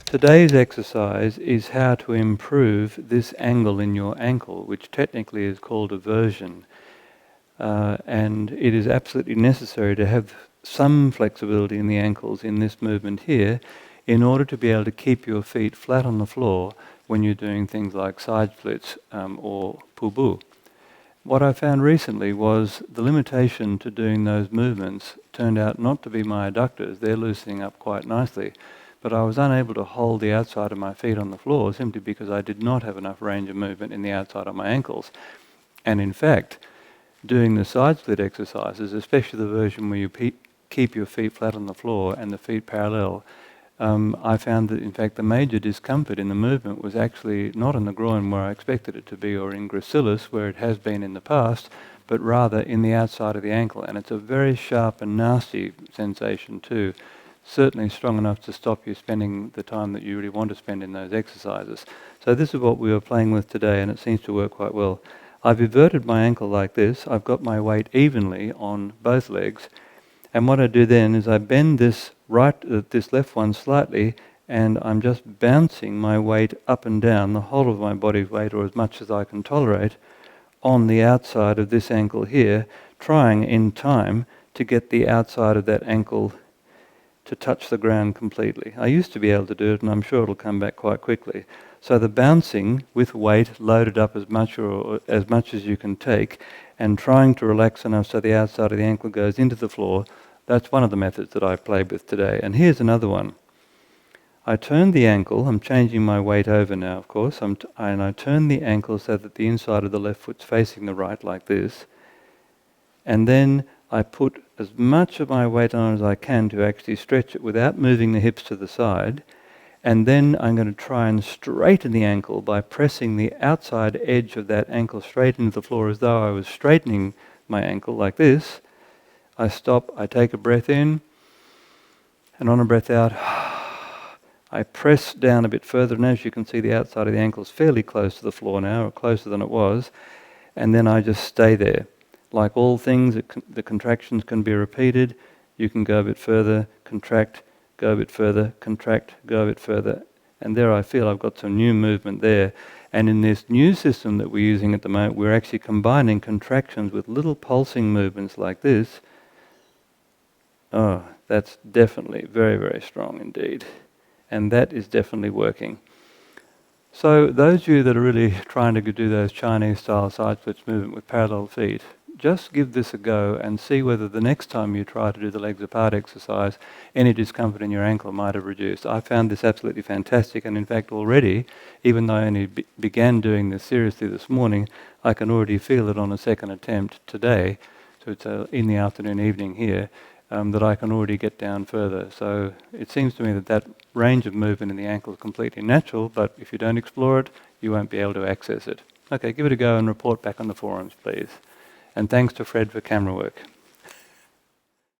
Today's exercise is how to improve this angle in your ankle, which technically is called eversion. And it is absolutely necessary to have some flexibility in the ankles in this movement here in order to be able to keep your feet flat on the floor when you're doing things like side splits or pubu. What I found recently was the limitation to doing those movements turned out not to be my adductors. They're loosening up quite nicely. But I was unable to hold the outside of my feet on the floor simply because I did not have enough range of movement in the outside of my ankles. And in fact, doing the side split exercises, especially the version where you keep your feet flat on the floor and the feet parallel, I found that in fact the major discomfort in the movement was actually not in the groin where I expected it to be or in gracilis where it has been in the past, but rather in the outside of the ankle. And it's a very sharp and nasty sensation too, certainly strong enough to stop you spending the time that you really want to spend in those exercises. So this is what we were playing with today, and it seems to work quite well. I've everted my ankle like this. I've got my weight evenly on both legs. And what I do then is I bend this left one slightly, and I'm just bouncing my weight up and down, the whole of my body weight, or as much as I can tolerate, on the outside of this ankle here, trying in time to get the outside of that ankle to touch the ground completely. I used to be able to do it, and I'm sure it'll come back quite quickly. So the bouncing with weight loaded up as much as you can take, and trying to relax enough so the outside of the ankle goes into the floor, that's one of the methods that I've played with today. And here's another one. I turn the ankle, I'm changing my weight over now, of course, and I turn the ankle so that the inside of the left foot's facing the right like this, and then I put as much of my weight on as I can to actually stretch it without moving the hips to the side, and then I'm going to try and straighten the ankle by pressing the outside edge of that ankle straight into the floor as though I was straightening my ankle like this. I stop, I take a breath in, and on a breath out, I press down a bit further, and as you can see the outside of the ankle is fairly close to the floor now, or closer than it was, and then I just stay there. Like all things, the contractions can be repeated. You can go a bit further, contract, go a bit further, contract, go a bit further, and there I feel I've got some new movement there. And in this new system that we're using at the moment, we're actually combining contractions with little pulsing movements like this. Oh, that's definitely very, very strong indeed. And that is definitely working. So those of you that are really trying to do those Chinese-style side splits movement with parallel feet, just give this a go and see whether the next time you try to do the legs apart exercise, any discomfort in your ankle might have reduced. I found this absolutely fantastic, and in fact already, even though I only began doing this seriously this morning, I can already feel it on a second attempt today, so it's in the afternoon, evening here, that I can already get down further. So it seems to me that that range of movement in the ankle is completely natural, but if you don't explore it, you won't be able to access it. Okay, give it a go and report back on the forums, please. And thanks to Fred for camera work.